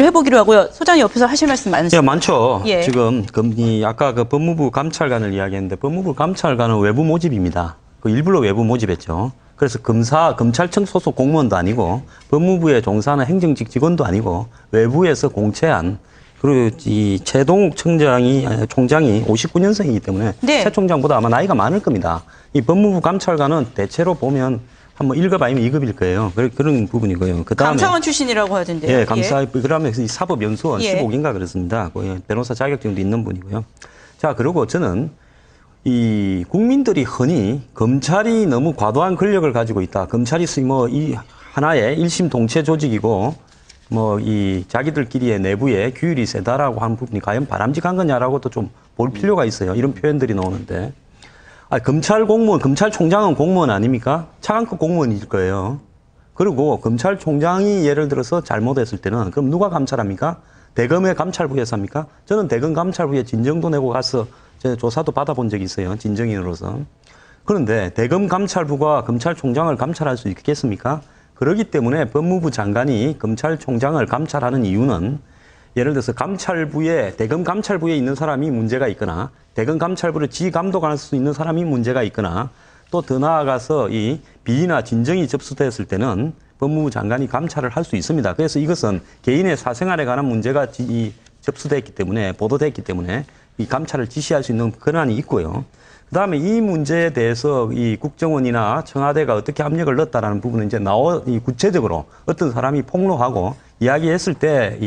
얘기를 해보기로 하고요. 소장님 옆에서 하실 말씀 많으시죠? 예, 많죠. 예. 지금 아까 그 법무부 감찰관을 이야기했는데 법무부 감찰관은 외부 모집입니다. 그 일부러 외부 모집했죠. 그래서 검찰청 소속 공무원도 아니고 법무부에 종사하는 행정직 직원도 아니고 외부에서 공채한 그리고 이 최동욱 총장이 59년생이기 때문에 네. 최 총장보다 아마 나이가 많을 겁니다. 이 법무부 감찰관은 대체로 보면 한뭐 1급 아니면 2급일 거예요. 그런 부분이고요. 그다음에 감사원 출신이라고 하던데요. 예, 그다음에 이 사법연수원 예. 15기인가 그렇습니다. 변호사 자격증도 있는 분이고요. 자, 그리고 저는 이 국민들이 흔히 검찰이 너무 과도한 권력을 가지고 있다. 검찰이 이 하나의 일심 동체 조직이고 이 자기들끼리의 내부에 규율이 세다라고 하는 부분이 과연 바람직한 거냐라고도 좀 볼 필요가 있어요. 이런 표현들이 나오는데. 검찰 공무원, 검찰총장은 공무원 아닙니까? 차관급 공무원일 거예요. 그리고 검찰총장이 예를 들어서 잘못했을 때는 그럼 누가 감찰합니까? 대검의 감찰부에서 합니까? 저는 대검 감찰부에 진정도 내고 가서 제가 조사도 받아본 적이 있어요. 진정인으로서. 그런데 대검 감찰부가 검찰총장을 감찰할 수 있겠습니까? 그렇기 때문에 법무부 장관이 검찰총장을 감찰하는 이유는 예를 들어서 대검 감찰부에 있는 사람이 문제가 있거나 대검 감찰부를 지감독할 수 있는 사람이 문제가 있거나 또 더 나아가서 이 비위나 진정이 접수됐을 때는 법무부 장관이 감찰을 할 수 있습니다. 그래서 이것은 개인의 사생활에 관한 문제가 접수됐기 때문에 보도됐기 때문에 이 감찰을 지시할 수 있는 권한이 있고요. 그다음에 이 문제에 대해서 이 국정원이나 청와대가 어떻게 압력을 넣었다라는 부분은 이제 구체적으로 어떤 사람이 폭로하고 이야기했을 때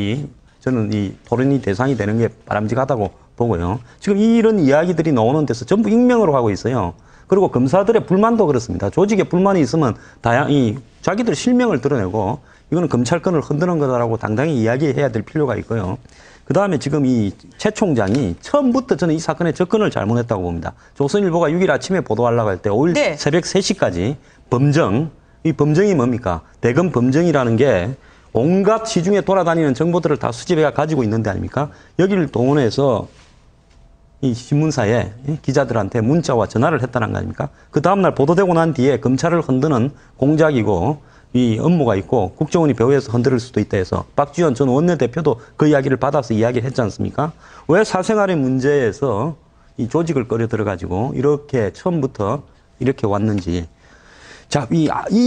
저는 이 토론이 대상이 되는 게 바람직하다고 보고요. 지금 이런 이야기들이 나오는 데서 전부 익명으로 하고 있어요. 그리고 검사들의 불만도 그렇습니다. 조직에 불만이 있으면 자기들 실명을 드러내고 이거는 검찰권을 흔드는 거다라고 당당히 이야기해야 될 필요가 있고요. 그다음에 지금 이 최 총장이 처음부터 저는 이 사건의 접근을 잘못했다고 봅니다. 조선일보가 6일 아침에 보도하려고 할 때 5일 네. 새벽 3시까지 이 범정이 뭡니까? 대검 범정이라는 게 온갖 시중에 돌아다니는 정보들을 다 수집해 가지고 있는데 아닙니까? 여기를 동원해서 이 신문사에 기자들한테 문자와 전화를 했다는 거 아닙니까? 그 다음날 보도되고 난 뒤에 검찰을 흔드는 공작이고 이 업무가 있고 국정원이 배후에서 흔들 수도 있다 해서 박지원 전 원내대표도 그 이야기를 받아서 이야기를 했지 않습니까? 왜 사생활의 문제에서 이 조직을 끌어 들어가지고 이렇게 처음부터 이렇게 왔는지. 자,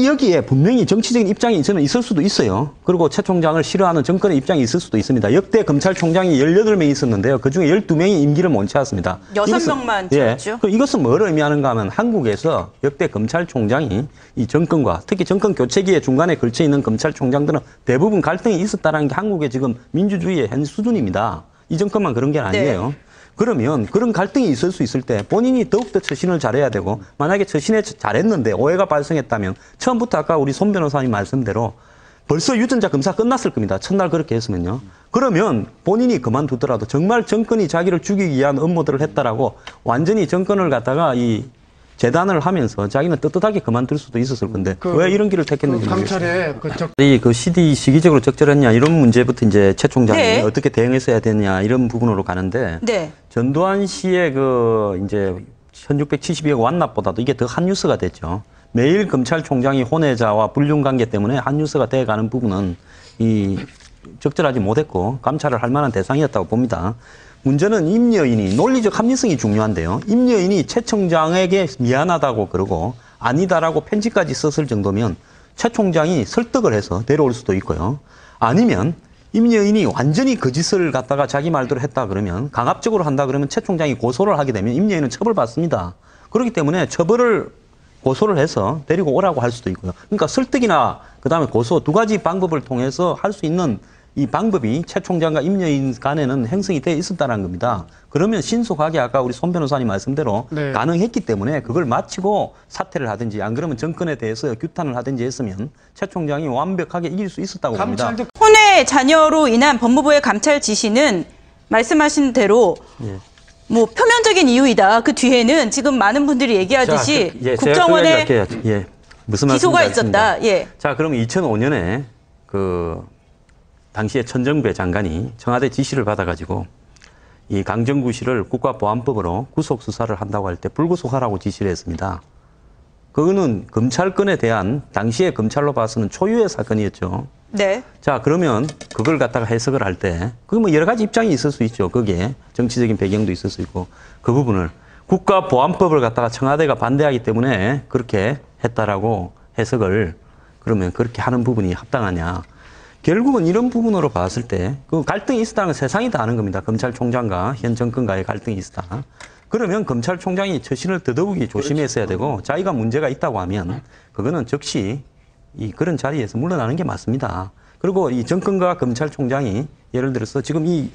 여기에 분명히 정치적인 입장이 저는 있을 수도 있어요. 그리고 최 총장을 싫어하는 정권의 입장이 있을 수도 있습니다. 역대 검찰총장이 18명이 있었는데요. 그중에 12명이 임기를 못 채웠습니다. 6명만 채웠죠. 그럼 이것은 뭘 의미하는가 하면 한국에서 역대 검찰총장이 이 정권과 특히 정권 교체기에 중간에 걸쳐 있는 검찰총장들은 대부분 갈등이 있었다는 게 한국의 지금 민주주의의 현 수준입니다. 이 정권만 그런 게 아니에요. 네. 그러면 그런 갈등이 있을 수 있을 때 본인이 더욱더 처신을 잘해야 되고 만약에 처신을 잘했는데 오해가 발생했다면 처음부터 아까 우리 손 변호사님 말씀대로 벌써 유전자 검사 끝났을 겁니다. 첫날 그렇게 했으면요. 그러면 본인이 그만두더라도 정말 정권이 자기를 죽이기 위한 업무들을 했다라고 완전히 정권을 갖다가 재단을 하면서 자기는 떳떳하게 그만둘 수도 있었을 건데 왜 이런 길을 택했는지 감찰에 시기적으로 적절했냐 이런 문제부터 이제 최 총장이 네. 어떻게 대응했어야 되느냐 이런 부분으로 가는데 네. 전두환 씨의 이제 1672억 완납보다도 이게 더 핫뉴스가 됐죠. 매일 검찰총장이 혼외자와 불륜 관계 때문에 핫뉴스가 돼가는 부분은 적절하지 못했고 감찰을 할 만한 대상이었다고 봅니다. 문제는 임여인이 논리적 합리성이 중요한데요. 임여인이 최 총장에게 미안하다고 그러고 아니다라고 편지까지 썼을 정도면 최 총장이 설득을 해서 데려올 수도 있고요. 아니면 임여인이 완전히 거짓을 갖다가 자기 말대로 했다 그러면 강압적으로 한다 그러면 최 총장이 고소를 하게 되면 임여인은 처벌받습니다. 그렇기 때문에 고소를 해서 데리고 오라고 할 수도 있고요. 그러니까 설득이나 그다음에 고소 두 가지 방법을 통해서 할 수 있는 이 방법이 최 총장과 임여인 간에는 형성이 되어 있었다는 겁니다. 그러면 신속하게 아까 우리 손 변호사님 말씀대로 네. 가능했기 때문에 그걸 마치고 사퇴를 하든지 안 그러면 정권에 대해서 규탄을 하든지 했으면 최 총장이 완벽하게 이길 수 있었다고 봅니다. 혼외 자녀로 인한 법무부의 감찰 지시는 말씀하신 대로 뭐 표면적인 이유이다. 그 뒤에는 지금 많은 분들이 얘기하듯이 국정원의 무슨 기소가 있었다. 예. 자, 그럼 2005년에 당시에 천정배 장관이 청와대 지시를 받아가지고 이 강정구 씨를 국가보안법으로 구속 수사를 한다고 할 때 불구속하라고 지시를 했습니다. 그거는 검찰권에 대한 당시에 검찰로 봐서는 초유의 사건이었죠. 네. 자, 그러면 그걸 갖다가 해석을 할 때, 그게 뭐 여러 가지 입장이 있을 수 있죠. 거기에 정치적인 배경도 있을 수 있고, 그 부분을 국가보안법을 갖다가 청와대가 반대하기 때문에 그렇게 했다라고 해석을 그러면 그렇게 하는 부분이 합당하냐. 결국은 이런 부분으로 봤을 때 그 갈등이 있었다는 건 세상이 다 아는 겁니다. 검찰총장과 현 정권과의 갈등이 있었다. 그러면 검찰총장이 처신을 더더욱이 조심했어야 되고 자기가 문제가 있다고 하면 그거는 즉시 그런 자리에서 물러나는 게 맞습니다. 그리고 이 정권과 검찰총장이 예를 들어서 지금 이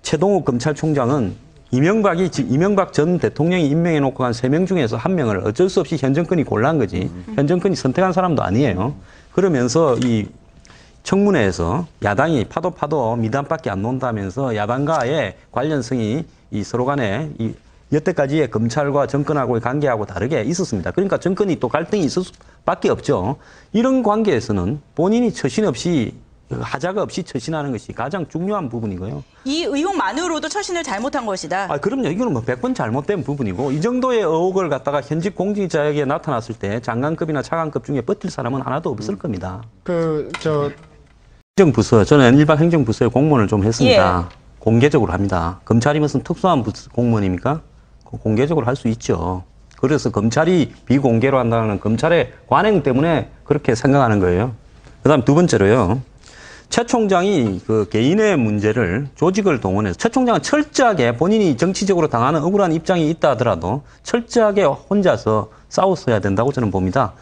최동욱 검찰총장은 이명박 전 대통령이 임명해 놓고 한 3명 중에서 1명을 어쩔 수 없이 현 정권이 골라한 거지. 현 정권이 선택한 사람도 아니에요. 그러면서 이 청문회에서 야당이 파도 미담밖에 안 논다면서 야당과의 관련성이 이 서로 간에 이 여태까지의 검찰과 정권하고의 관계하고 다르게 있었습니다. 그러니까 정권이 또 갈등이 있을 수밖에 없죠. 이런 관계에서는 본인이 처신 없이 하자가 없이 처신하는 것이 가장 중요한 부분이고요. 이 의혹만으로도 처신을 잘못한 것이다. 그럼요. 이거는 뭐 100번 잘못된 부분이고 이 정도의 의혹을 갖다가 현직 공직자에게 나타났을 때 장관급이나 차관급 중에 버틸 사람은 하나도 없을 겁니다. 행정부서, 저는 일반 행정부서에 공무원을 좀 했습니다. 예. 공개적으로 합니다. 검찰이 무슨 특수한 공무원입니까? 공개적으로 할 수 있죠. 그래서 검찰이 비공개로 한다는 검찰의 관행 때문에 그렇게 생각하는 거예요. 그다음 두 번째로요. 최 총장이 그 개인의 문제를 조직을 동원해서 최 총장은 철저하게 본인이 정치적으로 당하는 억울한 입장이 있다 하더라도 철저하게 혼자서 싸웠어야 된다고 저는 봅니다.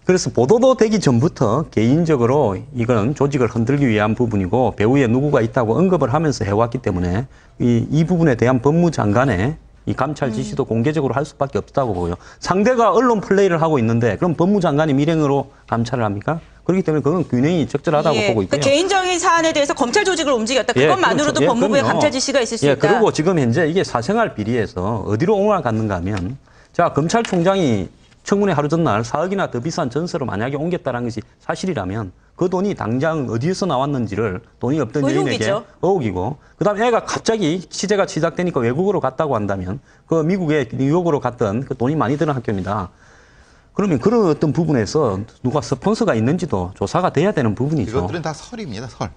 그래서 보도도 되기 전부터 개인적으로 이건 조직을 흔들기 위한 부분이고 배후에 누구가 있다고 언급을 하면서 해왔기 때문에 이 부분에 대한 법무장관의 이 감찰 지시도 공개적으로 할 수밖에 없다고 보고요. 상대가 언론 플레이를 하고 있는데 그럼 법무장관이 밀행으로 감찰을 합니까? 그렇기 때문에 그건 균형이 적절하다고 보고 있고요. 그러니까 개인적인 사안에 대해서 검찰 조직을 움직였다. 그것만으로도 그렇죠. 법무부의 그럼요. 감찰 지시가 있을 수 있다. 그리고 지금 현재 이게 사생활 비리에서 어디로 옹호를 갔는가 하면 자, 검찰총장이 청문회 하루 전날 4억이나 더 비싼 전세로 만약에 옮겼다는 것이 사실이라면 그 돈이 당장 어디에서 나왔는지를 돈이 없던 여인에게 의혹이고 그다음에 애가 갑자기 취재가 시작되니까 외국으로 갔다고 한다면 그 미국에 뉴욕으로 갔던 그 돈이 많이 드는 학교입니다. 그러면 그런 어떤 부분에서 누가 스폰서가 있는지도 조사가 돼야 되는 부분이죠. 이것들은 다 설입니다. 설.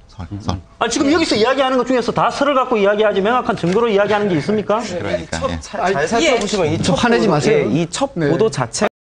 지금 여기서 이야기하는 것 중에서 다 설을 갖고 이야기하지 명확한 증거로 이야기하는 게 있습니까? 그러니까. 잘 살펴보시면 이 첫 화내지 마세요. 이 첫 보도 자체가